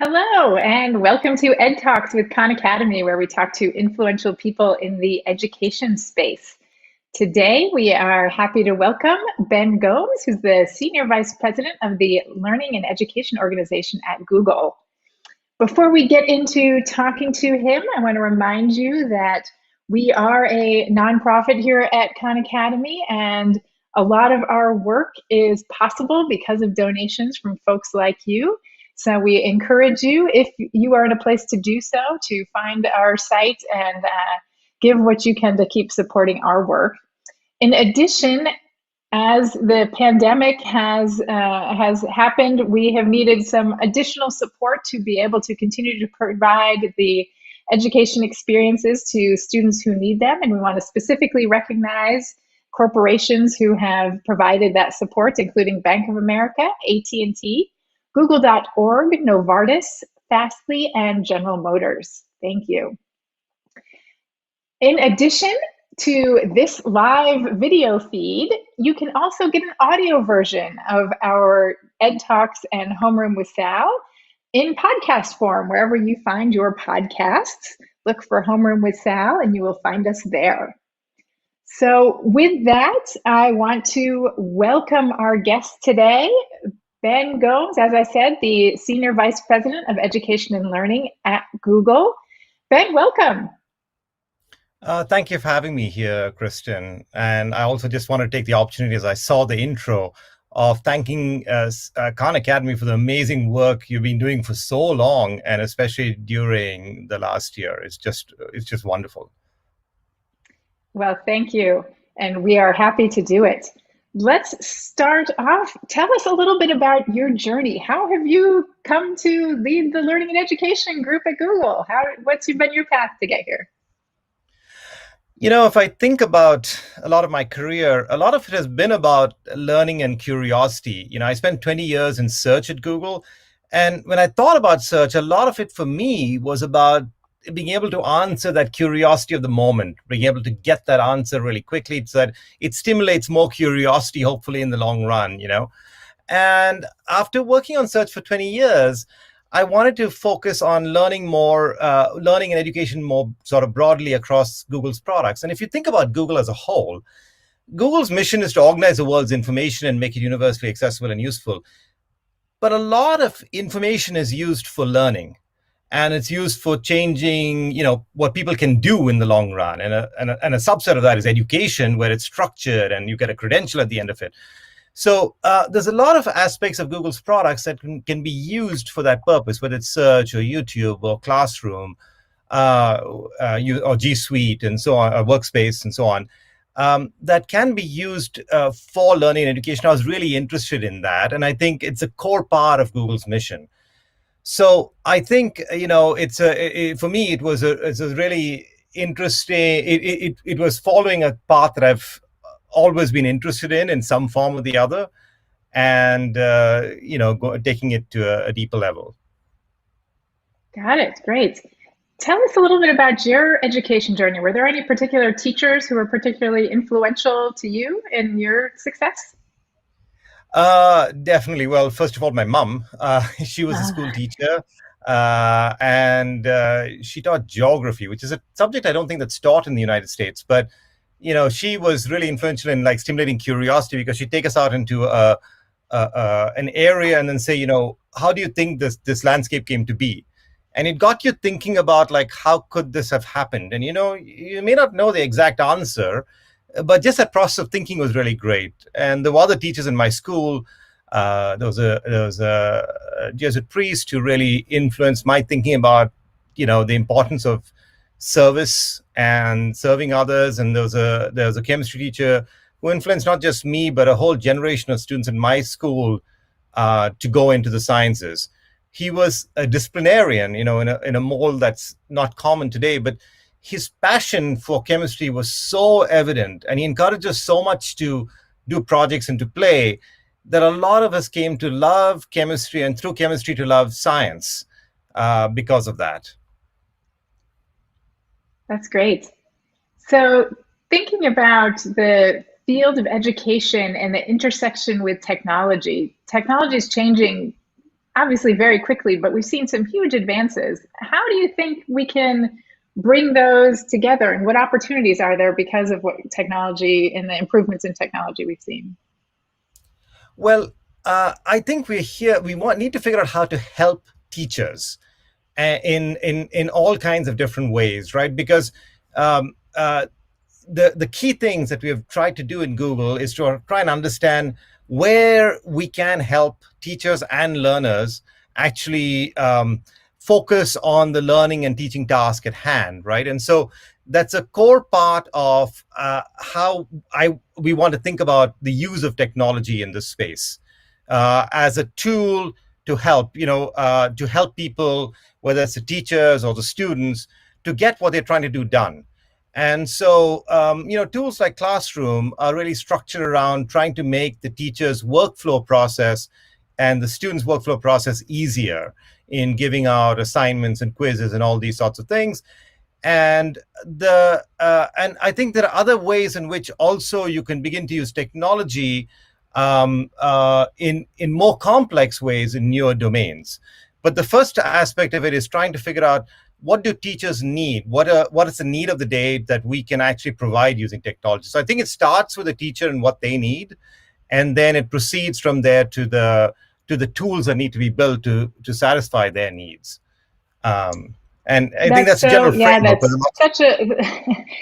Hello, and welcome to Ed Talks with Khan Academy, where we talk to influential people in the education space. Today, we are happy to welcome Ben Gomes, who's the Senior Vice President of the Learning and Education Organization at Google. Before we get into talking to him, I want to remind you that we are a nonprofit here at Khan Academy, and a lot of our work is possible because of donations from folks like you. So we encourage you, if you are in a place to do so, to find our site and give what you can to keep supporting our work. In addition, as the pandemic has happened, we have needed some additional support to be able to continue to provide the education experiences to students who need them. And we want to specifically recognize corporations who have provided that support, including Bank of America, AT&T, Google.org, Novartis, Fastly, and General Motors. Thank you. In addition to this live video feed, you can also get an audio version of our Ed Talks and Homeroom with Sal in podcast form, wherever you find your podcasts. Look for Homeroom with Sal and you will find us there. So with that, I want to welcome our guest today, Ben Gomes, as I said, the Senior Vice President of Education and Learning at Google. Ben, welcome. Thank you for having me here, Kristen. And I also just want to take the opportunity, as I saw the intro, of thanking Khan Academy for the amazing work you've been doing for so long, and especially during the last year. It's just wonderful. Well, thank you. And we are happy to do it. Let's start off. Tell us a little bit about your journey. How have you come to lead the Learning and Education group at Google? What's been your path to get here? You know, if I think about a lot of my career, a lot of it has been about learning and curiosity. You know, I spent 20 years in search at Google. And when I thought about search, a lot of it for me was about being able to answer that curiosity of the moment, being able to get that answer really quickly so that it stimulates more curiosity, hopefully in the long run, you know. And after working on search for 20 years, I wanted to focus on learning and education more sort of broadly across Google's products. And if you think about Google as a whole, Google's mission is to organize the world's information and make it universally accessible and useful. But a lot of information is used for learning. And it's used for changing, you know, what people can do in the long run. And a subset of that is education, where it's structured and you get a credential at the end of it. So there's a lot of aspects of Google's products that can be used for that purpose, whether it's search or YouTube or Classroom or G Suite and so on, or Workspace and so on, that can be used for learning and education. I was really interested in that. And I think it's a core part of Google's mission. So I think, you know, for me, it was a really interesting, it was following a path that I've always been interested in some form or the other, and, you know, taking it to a deeper level. Got it. Great. Tell us a little bit about your education journey. Were there any particular teachers who were particularly influential to you in your success? Definitely. Well, first of all, my mom, she was a school teacher, and she taught geography, which is a subject I don't think that's taught in the United States. But, you know, she was really influential in like stimulating curiosity, because she'd take us out into an area and then say, you know, how do you think this landscape came to be? And it got you thinking about, like, how could this have happened? And, you know, you may not know the exact answer, but just that process of thinking was really great. And there were other teachers in my school. There was a Jesuit priest who really influenced my thinking about, you know, the importance of service and serving others. And there was a chemistry teacher who influenced not just me, but a whole generation of students in my school to go into the sciences. He was a disciplinarian, you know, in a mold that's not common today, but his passion for chemistry was so evident, and he encouraged us so much to do projects and to play, that a lot of us came to love chemistry, and through chemistry to love science because of that. That's great. So thinking about the field of education and the intersection with technology is changing obviously very quickly, but we've seen some huge advances. How do you think we can bring those together, and what opportunities are there because of what technology and the improvements in technology we've seen? Well, I think we're here. Need to figure out how to help teachers in all kinds of different ways, right? Because the key things that we have tried to do in Google is to try and understand where we can help teachers and learners actually focus on the learning and teaching task at hand, right? And so that's a core part of how we want to think about the use of technology in this space as a tool to help, to help people, whether it's the teachers or the students, to get what they're trying to do done. And so, tools like Classroom are really structured around trying to make the teacher's workflow process and the student's workflow process easier in giving out assignments and quizzes and all these sorts of things. And I think there are other ways in which also you can begin to use technology in more complex ways in newer domains. But the first aspect of it is trying to figure out, what do teachers need? What is the need of the day that we can actually provide using technology? So I think it starts with the teacher and what they need, and then it proceeds from there to the tools that need to be built to satisfy their needs. And I think that's a general Yeah, framework.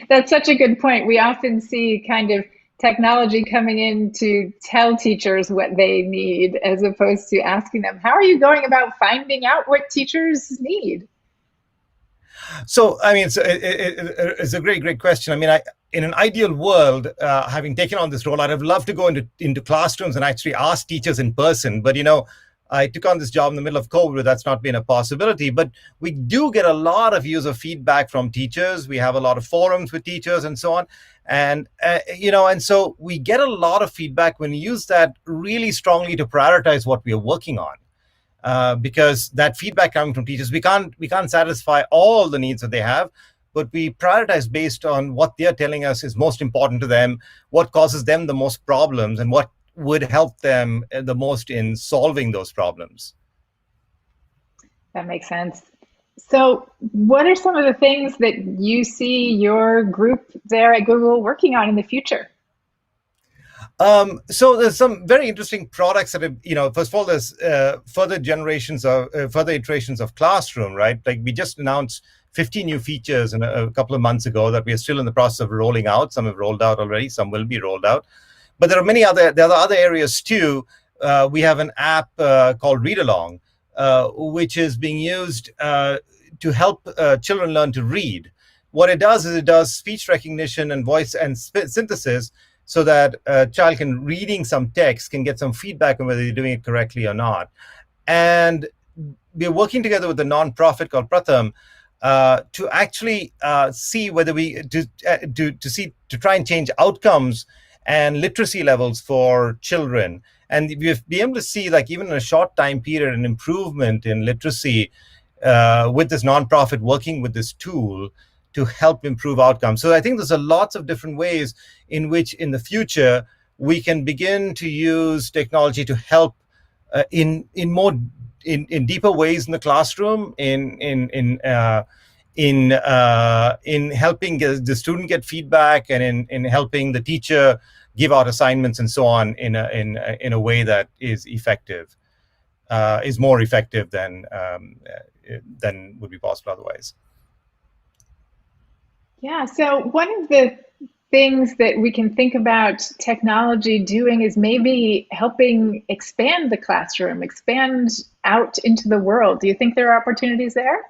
that's such a good point. We often see kind of technology coming in to tell teachers what they need as opposed to asking them, how are you going about finding out what teachers need? So, I mean, it's a great question. I mean, in an ideal world, having taken on this role, I'd have loved to go into classrooms and actually ask teachers in person. But, I took on this job in the middle of COVID. That's not been a possibility. But we do get a lot of user feedback from teachers. We have a lot of forums with teachers and so on. And, and so we get a lot of feedback when we use that really strongly to prioritize what we are working on. Because that feedback coming from teachers, we can't satisfy all the needs that they have, but we prioritize based on what they're telling us is most important to them, what causes them the most problems, and what would help them the most in solving those problems. That makes sense. So, what are some of the things that you see your group there at Google working on in the future? So there's some very interesting products that have, first of all, there's further iterations of Classroom, right? Like we just announced 50 new features a couple of months ago that we are still in the process of rolling out. Some have rolled out already, some will be rolled out. But there are other areas too. We have an app called Read Along, which is being used to help children learn to read. What it does is it does speech recognition and voice and synthesis, so that a child reading some text can get some feedback on whether you're doing it correctly or not. And we're working together with a nonprofit called Pratham to actually see whether to try and change outcomes and literacy levels for children. And we've been able to see, like, even in a short time period, an improvement in literacy with this nonprofit working with this tool to help improve outcomes. So I think there's lots of different ways in which in the future we can begin to use technology to help in deeper ways in the classroom, in helping the student get feedback, and in helping the teacher give out assignments and so on in a way that is effective, is more effective than would be possible otherwise. Yeah, so one of the things that we can think about technology doing is maybe helping expand the classroom, expand out into the world. Do you think there are opportunities there?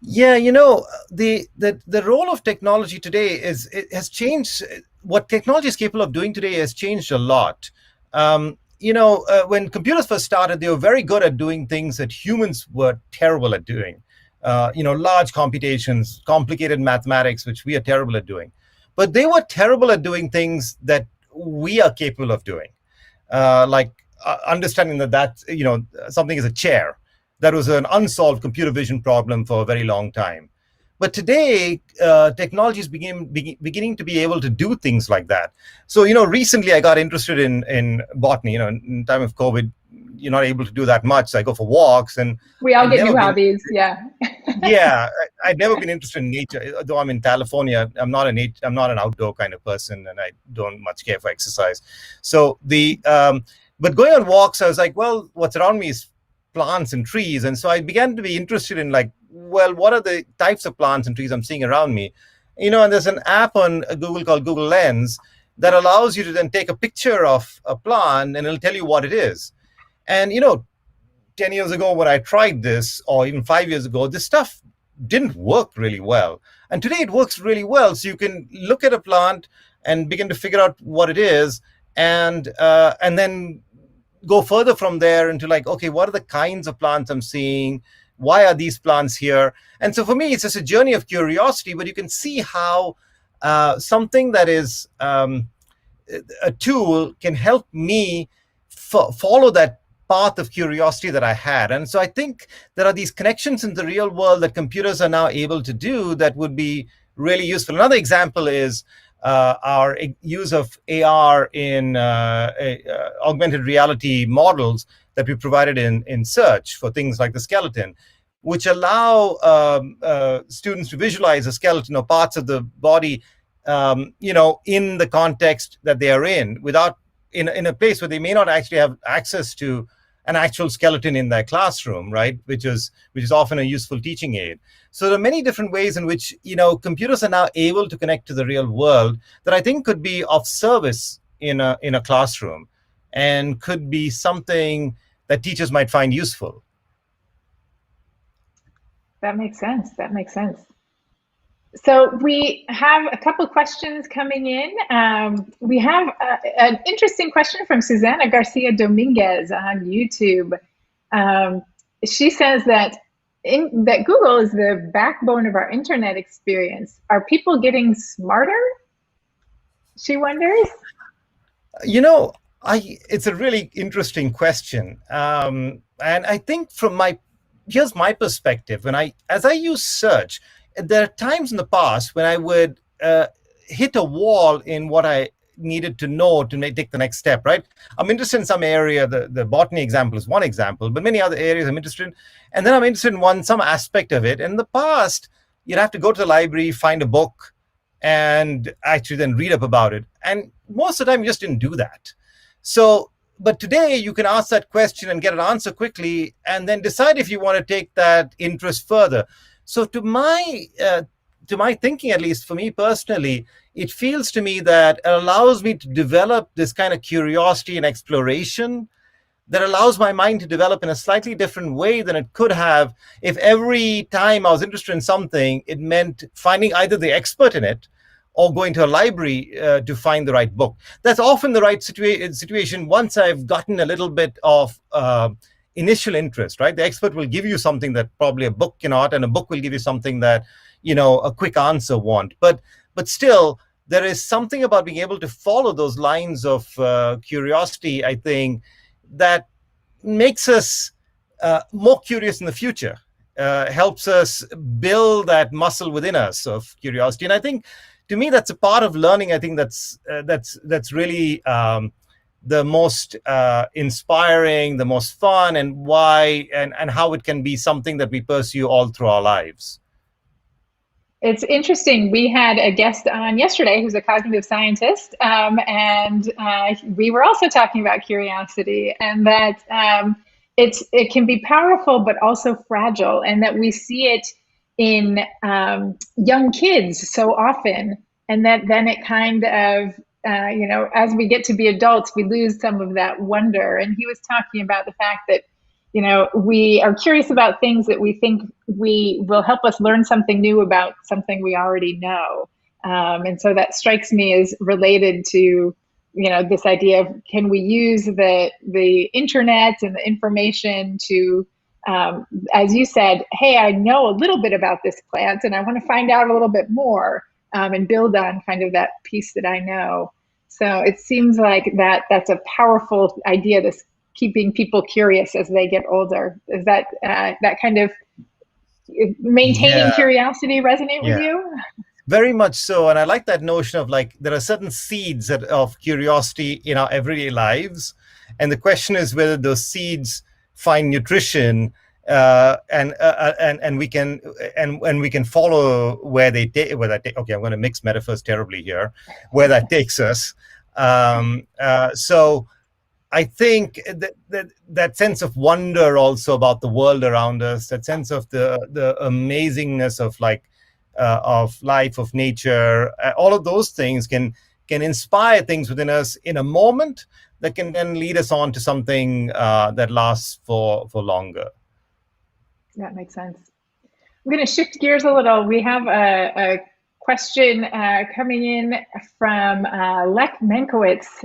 Yeah, the role of technology today has changed. What technology is capable of doing today has changed a lot. When computers first started, they were very good at doing things that humans were terrible at doing. Large computations, complicated mathematics, which we are terrible at doing. But they were terrible at doing things that we are capable of doing, like understanding that something is a chair. That was an unsolved computer vision problem for a very long time. But today, technology is beginning to be able to do things like that. So, recently I got interested in botany. In time of COVID, you're not able to do that much. So I go for walks, and We all I've get never new been. hobbies. Yeah. Yeah, I've never been interested in nature. Though I'm in California, I'm not an outdoor kind of person, and I don't much care for exercise. So but going on walks, I was like, well, what's around me is plants and trees, and so I began to be interested in, like, well, what are the types of plants and trees I'm seeing around me? And there's an app on Google called Google Lens that allows you to then take a picture of a plant, and it'll tell you what it is. And 10 years ago when I tried this, or even 5 years ago, this stuff didn't work really well. And today it works really well. So you can look at a plant and begin to figure out what it is, and then go further from there into, like, okay, what are the kinds of plants I'm seeing? Why are these plants here? And so for me, it's just a journey of curiosity, but you can see how something that is a tool can help me follow that path of curiosity that I had. And so I think there are these connections in the real world that computers are now able to do that would be really useful. Another example is our use of AR in augmented reality models that we provided in search for things like the skeleton, which allow students to visualize a skeleton or parts of the body, in the context that they are in, without in a place where they may not actually have access to an actual skeleton in their classroom, right? Which is often a useful teaching aid. So there are many different ways in which computers are now able to connect to the real world that I think could be of service in a classroom, and could be something that teachers might find useful. That makes sense. That makes sense. So we have a couple of questions coming in. We have an interesting question from Susana Garcia Dominguez on YouTube. Um, she says that Google is the backbone of our internet experience. Are people getting smarter? She wonders. You know, it's a really interesting question, and I think here's my perspective. As I use search, there are times in the past when I would hit a wall in what I needed to know to take the next step. Right? I'm interested in some area. The botany example is one example, but many other areas I'm interested in, and then I'm interested in some aspect of it. In the past, you'd have to go to the library, find a book, and actually then read up about it. And most of the time, you just didn't do that. So, but today you can ask that question and get an answer quickly, and then decide if you want to take that interest further. So, to my thinking, at least for me personally, it feels to me that it allows me to develop this kind of curiosity and exploration that allows my mind to develop in a slightly different way than it could have if every time I was interested in something, it meant finding either the expert in it or going to a library to find the right book. That's often the right situation once I've gotten a little bit of initial interest, right? The expert will give you something that probably a book cannot, and a book will give you something that, a quick answer won't. But still, there is something about being able to follow those lines of curiosity, I think, that makes us more curious in the future, helps us build that muscle within us of curiosity. And I think, to me, that's a part of learning. I think that's really the most inspiring, the most fun, and why, and how it can be something that we pursue all through our lives. It's interesting. We had a guest on yesterday who's a cognitive scientist, and we were also talking about curiosity, and that it can be powerful but also fragile, and that we see it in young kids so often, and that then it kind of as we get to be adults, we lose some of that wonder. And he was talking about the fact that we are curious about things that we think will help us learn something new about something we already know. And so that strikes me as related to, this idea of, can we use the internet and the information to, as you said, hey, I know a little bit about this plant and I want to find out a little bit more, and build on kind of that piece that I know. So it seems like that's a powerful idea, this keeping people curious as they get older. Is that kind of maintaining curiosity resonate with you? Very much so. And I like that notion of, like, there are certain seeds of curiosity in our everyday lives. And the question is whether those seeds find nutrition, and we can follow where they take where that okay, I'm going to mix metaphors terribly here, where that takes us. So I think that sense of wonder also about the world around us, that sense of the amazingness of life, of nature, all of those things can inspire things within us in a moment that can then lead us on to something that lasts for longer. That makes sense. I'm going to shift gears a little. We have a question coming in from Lech Menkowitz.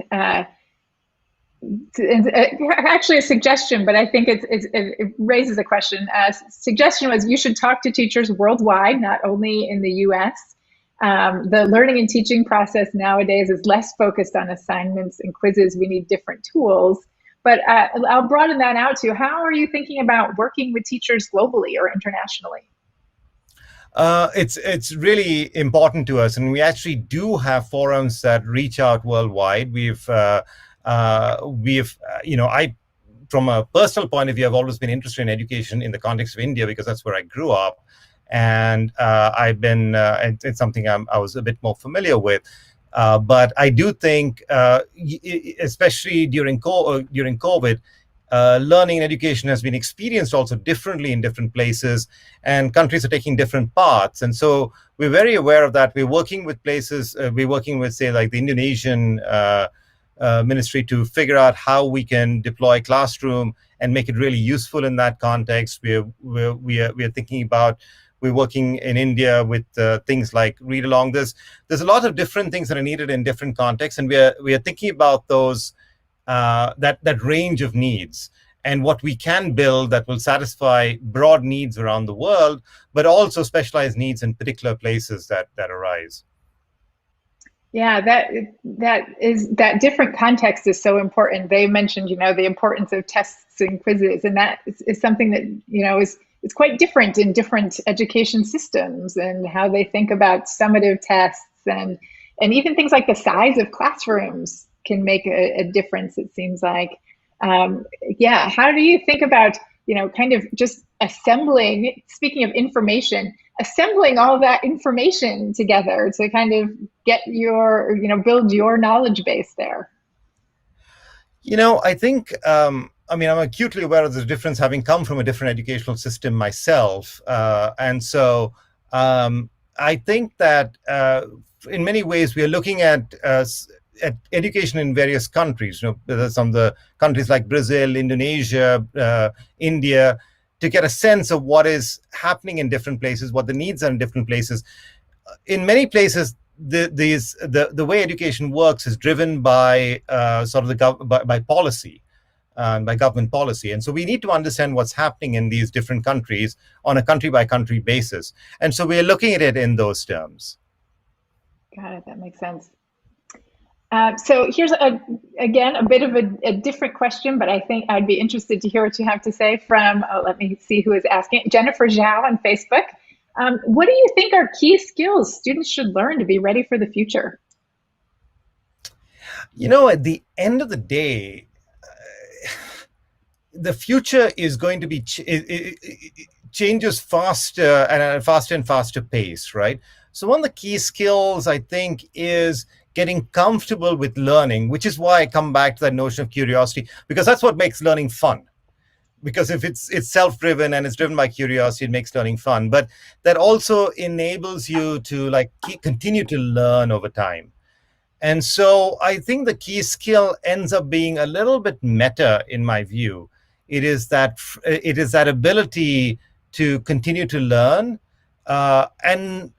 Actually, a suggestion, but I think it raises a question. Suggestion was you should talk to teachers worldwide, not only in the US. The learning and teaching process nowadays is less focused on assignments and quizzes. We need different tools. But I'll broaden that out to how are you thinking about working with teachers globally or internationally? It's really important to us, and we actually do have forums that reach out worldwide. I, from a personal point of view, I've always been interested in education in the context of India because that's where I grew up, and it's something I was a bit more familiar with. But I do think, especially during COVID, learning and education has been experienced also differently in different places, and countries are taking different paths. And so we're very aware of that. We're working with places, we're working with, say, like the Indonesian ministry to figure out how we can deploy classroom and make it really useful in that context. We are thinking about, we're working in India with things like read along. There's a lot of different things that are needed in different contexts, and we are thinking about those that range of needs and what we can build that will satisfy broad needs around the world, but also specialized needs in particular places that arise. Yeah, that different context is so important. They mentioned, the importance of tests and quizzes, and that is something that, is quite different in different education systems and how they think about summative tests and even things like the size of classrooms can make a difference, it seems like. Yeah, how do you think about, kind of just assembling, speaking of information, assembling all that information together to kind of get build your knowledge base there? I think, I'm acutely aware of the difference, having come from a different educational system myself. And so I think that in many ways we are looking at education in various countries, some of the countries like Brazil, Indonesia, India, to get a sense of what is happening in different places, what the needs are in different places. In many places, the way education works is driven by by policy, by government policy. And so we need to understand what's happening in these different countries on a country by country basis. And so we're looking at it in those terms. Got it. That makes sense. So here's again a bit of a different question, but I think I'd be interested to hear what you have to say from. Let me see who is asking. Jennifer Zhao on Facebook. What do you think are key skills students should learn to be ready for the future? At the end of the day, the future is going to be it changes faster and at a faster and faster pace, right? So one of the key skills, I think, is getting comfortable with learning, which is why I come back to that notion of curiosity, because that's what makes learning fun. Because if it's self-driven and it's driven by curiosity, it makes learning fun. But that also enables you to continue to learn over time. And so I think the key skill ends up being a little bit meta in my view. It is that ability to continue to learn, and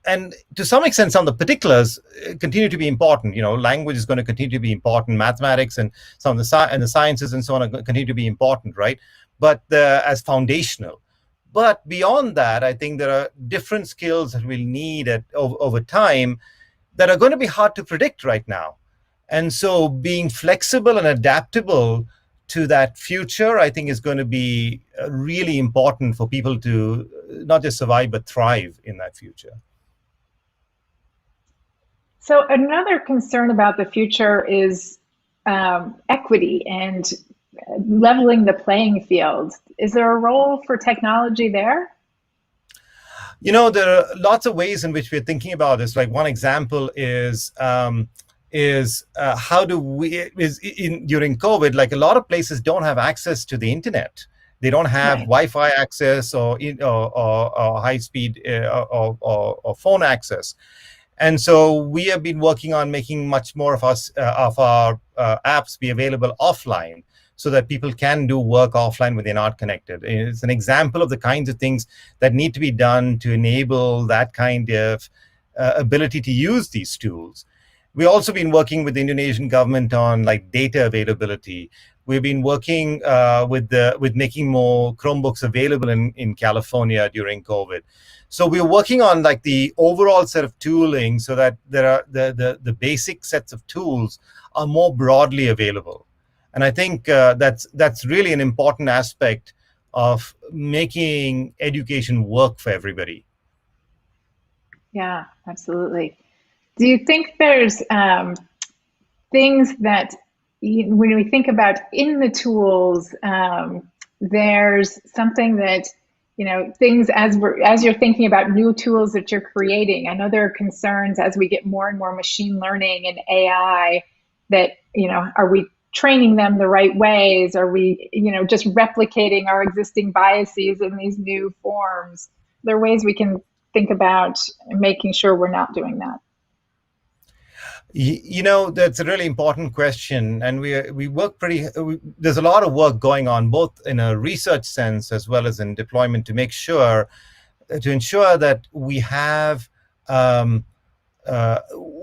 to some extent, some of the particulars continue to be important. Language is going to continue to be important. Mathematics and some of the sciences and so on are going to continue to be important, right? But as foundational. But beyond that, I think there are different skills that we'll need over time that are going to be hard to predict right now. And so being flexible and adaptable to that future, I think, is going to be really important for people to not just survive, but thrive in that future. So another concern about the future is equity and leveling the playing field. Is there a role for technology there? There are lots of ways in which we're thinking about this. Like one example is how do we is in during COVID, like a lot of places don't have access to the internet. They don't have Right. Wi-Fi access or high speed or phone access. And so we have been working on making much more of our apps be available offline, so that people can do work offline when they're not connected. It's an example of the kinds of things that need to be done to enable that kind of ability to use these tools. We've also been working with the Indonesian government on like data availability. We've been working with making more Chromebooks available in California during COVID. So we're working on like the overall set of tooling, so that there are the basic sets of tools are more broadly available. And I think that's really an important aspect of making education work for everybody. Yeah, absolutely. Do you think there's things that when we think about in the tools, there's something that things as you're thinking about new tools that you're creating. I know there are concerns as we get more and more machine learning and AI that are we training them the right ways? Are we just replicating our existing biases in these new forms? There are ways we can think about making sure we're not doing that. That's a really important question, and we work there's a lot of work going on, both in a research sense as well as in deployment, to ensure that um,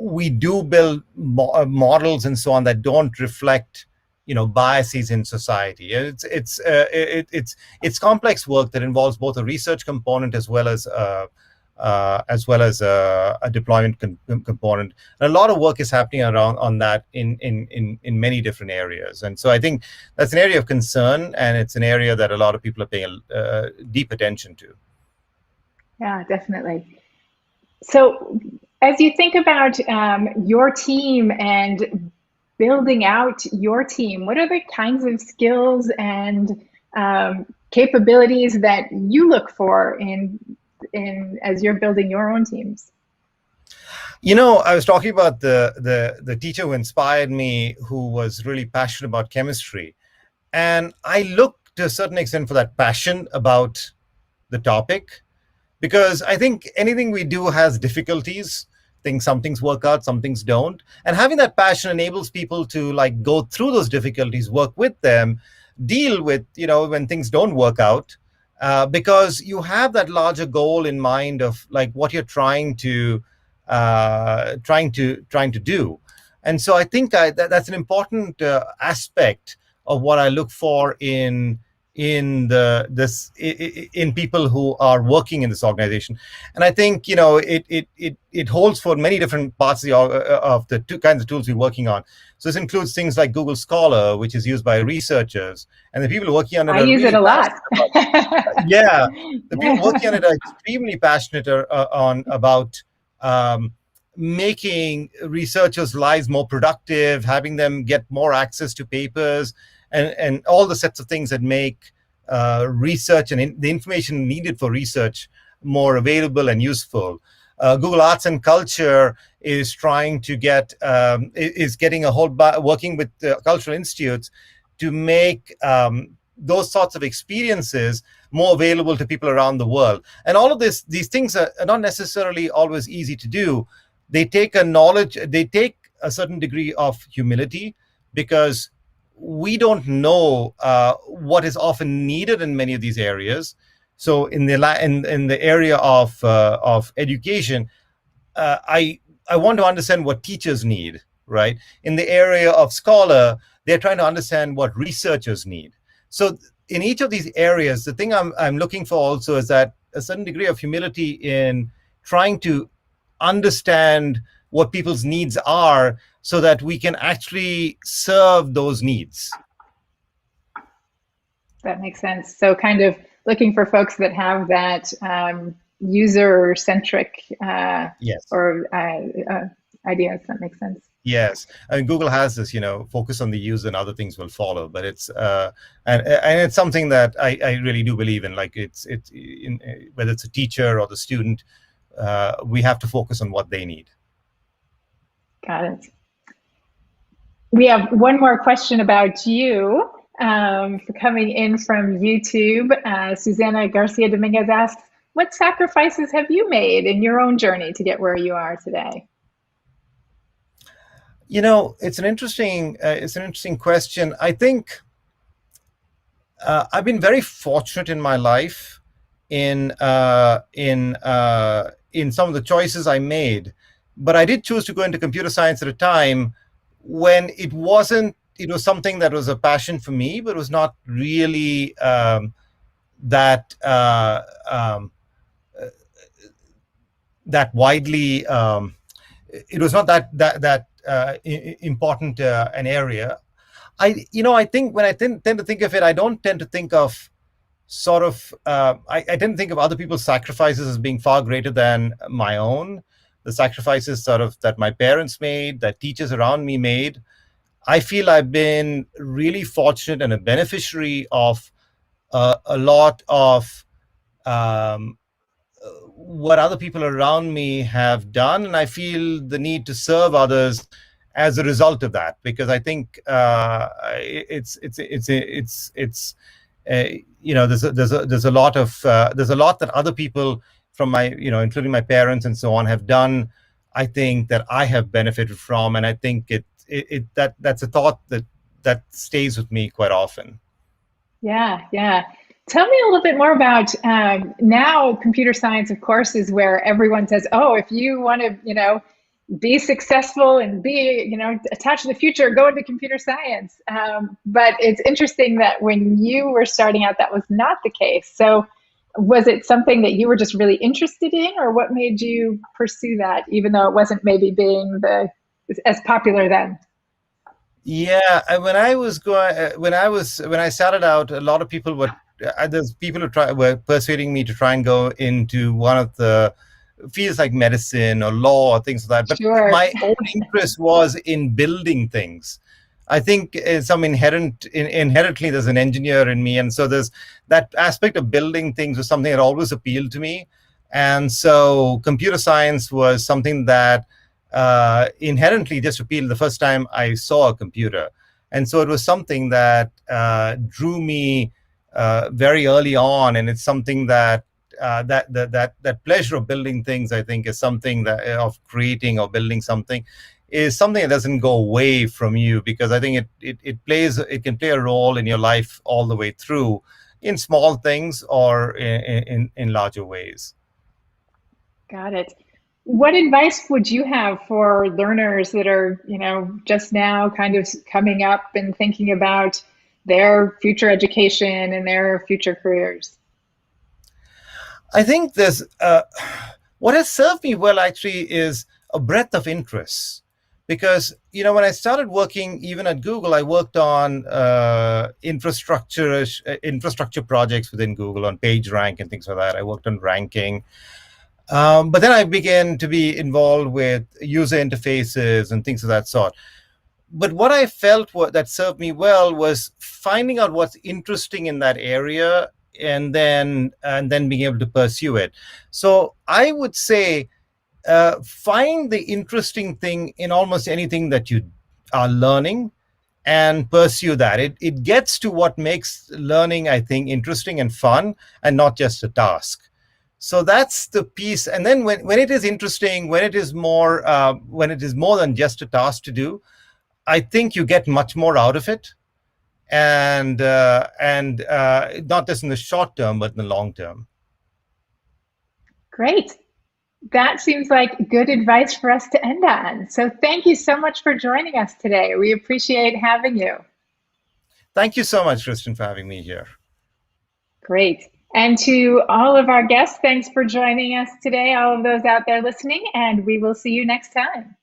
we do build models and so on that don't reflect biases in society. It's complex work that involves both a research component as well as a deployment component. And a lot of work is happening around on that in many different areas. And so I think that's an area of concern, and it's an area that a lot of people are paying deep attention to. Yeah, definitely. So, as you think about your team and building out your team, what are the kinds of skills and capabilities that you look for in as you're building your own teams? I was talking about the teacher who inspired me, who was really passionate about chemistry, and I look to a certain extent for that passion about the topic, because I think anything we do has difficulties. Some things work out, some things don't, and having that passion enables people to like go through those difficulties, work with them, deal with when things don't work out, because you have that larger goal in mind of like what you're trying to do. And so I think that's an important aspect of what I look for in people who are working in this organization. And I think it holds for many different parts of the two kinds of tools we're working on. So this includes things like Google Scholar, which is used by researchers, and the people working on it I are use it really a lot. passionate about it. Yeah, the people working on it are extremely passionate about making researchers' lives more productive, having them get more access to papers, and all the sets of things that make research and the information needed for research more available and useful. Google Arts and Culture is getting working with cultural institutes to make those sorts of experiences more available to people around the world. And all of these things are not necessarily always easy to do. They take a certain degree of humility, because we don't know what is often needed in many of these areas. So in the area of education, I want to understand what teachers need, right? In the area of Scholar, they're trying to understand what researchers need. So in each of these areas, the thing I'm looking for also is that a certain degree of humility in trying to understand what people's needs are, so that we can actually serve those needs. That makes sense. So, kind of looking for folks that have that user centric Yes. or ideas. That makes sense. Yes, I mean Google has this, focus on the user and other things will follow. But and it's something that I really do believe in. Like whether it's a teacher or the student, we have to focus on what they need. Got it. We have one more question about you coming in from YouTube. Susanna Garcia Dominguez asks, what sacrifices have you made in your own journey to get where you are today? It's an interesting question. I think I've been very fortunate in my life in some of the choices I made, but I did choose to go into computer science at a time when it wasn't. It was something that was a passion for me, but it was not really that that widely. It was not that important an area. I think when I tend to think of it, I don't tend to think of sort of I tend to think of other people's sacrifices as being far greater than my own. The sacrifices sort of that my parents made, that teachers around me made. I feel I've been really fortunate and a beneficiary of a lot of um, what other people around me have done, and I feel the need to serve others as a result of that, because I think it's uh, there's a lot that other people from my including my parents and so on have done. I think that I have benefited from, and I think that's a thought that stays with me quite often. Yeah, yeah. Tell me a little bit more about now computer science, of course, is where everyone says, oh, if you want to, be successful and be, attached to the future, go into computer science. But it's interesting that when you were starting out, that was not the case. So was it something that you were just really interested in, or what made you pursue that, even though it wasn't maybe being as popular then? Yeah, when I started out, a lot of people there's people were persuading me to try and go into one of the fields like medicine or law or things like that. But Sure. my own interest was in building things. I think some inherently there's an engineer in me, and so there's that aspect of building things was something that always appealed to me. And so computer science was something that inherently just appealed the first time I saw a computer. And so it was something that drew me very early on, and it's something that pleasure of building things, I think, is something that of creating or building something is something that doesn't go away from you, because I think it can play a role in your life all the way through, in small things or in larger ways. Got it. What advice would you have for learners that are, just now kind of coming up and thinking about their future education and their future careers? I think there's what has served me well actually is a breadth of interests. Because when I started working even at Google, I worked on infrastructure projects within Google on PageRank and things like that. I worked on ranking, but then I began to be involved with user interfaces and things of that sort. But what I felt that served me well was finding out what's interesting in that area, and then being able to pursue it. So I would say find the interesting thing in almost anything that you are learning and pursue that. It gets to what makes learning, I think, interesting and fun, and not just a task. So that's the piece. And then when it is interesting, when it is more than just a task to do, I think you get much more out of it, and not just in the short term, but in the long term. Great. That seems like good advice for us to end on. So thank you so much for joining us today. We appreciate having you. Thank you so much, Kristen, for having me here. Great. And to all of our guests, thanks for joining us today, all of those out there listening, and we will see you next time.